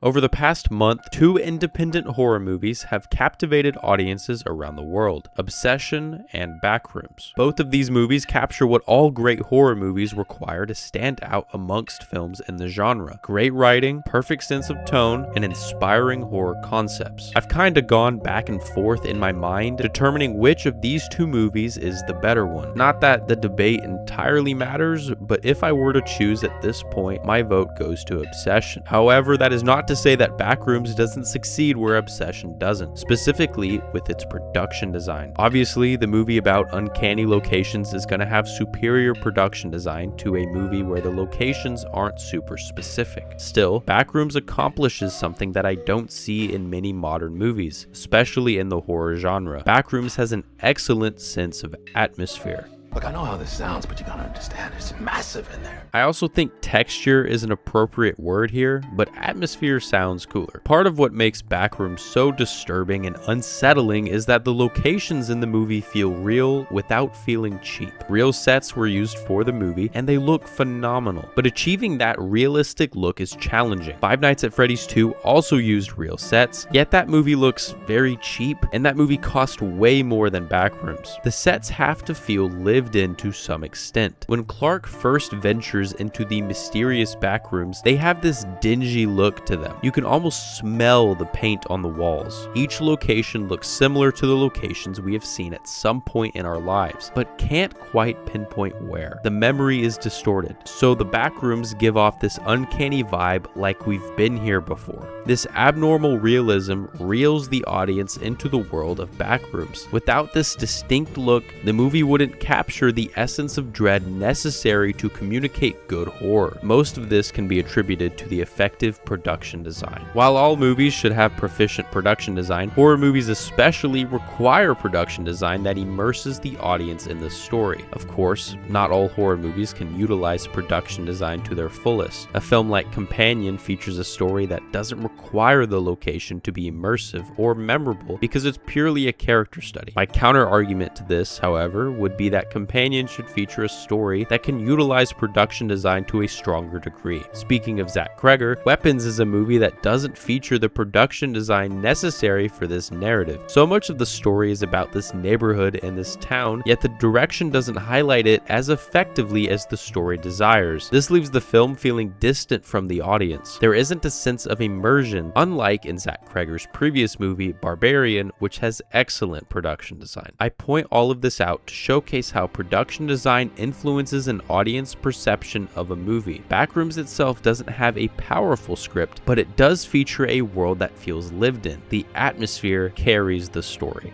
Over the past month, 2 independent horror movies have captivated audiences around the world: Obsession and Backrooms. Both of these movies capture what all great horror movies require to stand out amongst films in the genre: great writing, perfect sense of tone, and inspiring horror concepts. I've kinda gone back and forth in my mind, determining which of these 2 movies is the better one. Not that the debate entirely matters, but if I were to choose at this point, my vote goes to Obsession. However, that is not to say that Backrooms doesn't succeed where Obsession doesn't, specifically with its production design. Obviously, the movie about uncanny locations is going to have superior production design to a movie where the locations aren't super specific. Still, Backrooms accomplishes something that I don't see in many modern movies, especially in the horror genre. Backrooms has an excellent sense of atmosphere. Look, I know how this sounds, but you gotta understand, it's massive in there. I also think texture is an appropriate word here, but atmosphere sounds cooler. Part of what makes Backrooms so disturbing and unsettling is that the locations in the movie feel real without feeling cheap. Real sets were used for the movie, and they look phenomenal, but achieving that realistic look is challenging. Five Nights at Freddy's 2 also used real sets, yet that movie looks very cheap, and that movie cost way more than Backrooms. The sets have to feel lived in to some extent. When Clark first ventures into the mysterious Backrooms, they have this dingy look to them. You can almost smell the paint on the walls. Each location looks similar to the locations we have seen at some point in our lives, but can't quite pinpoint where. The memory is distorted, so the Backrooms give off this uncanny vibe like we've been here before. This abnormal realism reels the audience into the world of Backrooms. Without this distinct look, the movie wouldn't capture the essence of dread necessary to communicate good horror. Most of this can be attributed to the effective production design. While all movies should have proficient production design, horror movies especially require production design that immerses the audience in the story. Of course, not all horror movies can utilize production design to their fullest. A film like Companion features a story that doesn't require the location to be immersive or memorable because it's purely a character study. My counter argument to this, however, would be that Companion should feature a story that can utilize production design to a stronger degree. Speaking of Zach Cregger, Weapons is a movie that doesn't feature the production design necessary for this narrative. So much of the story is about this neighborhood and this town, yet the direction doesn't highlight it as effectively as the story desires. This leaves the film feeling distant from the audience. There isn't a sense of immersion, unlike in Zach Cregger's previous movie, Barbarian, which has excellent production design. I point all of this out to showcase how production design influences an audience perception of a movie. Backrooms itself doesn't have a powerful script, but it does feature a world that feels lived in. The atmosphere carries the story.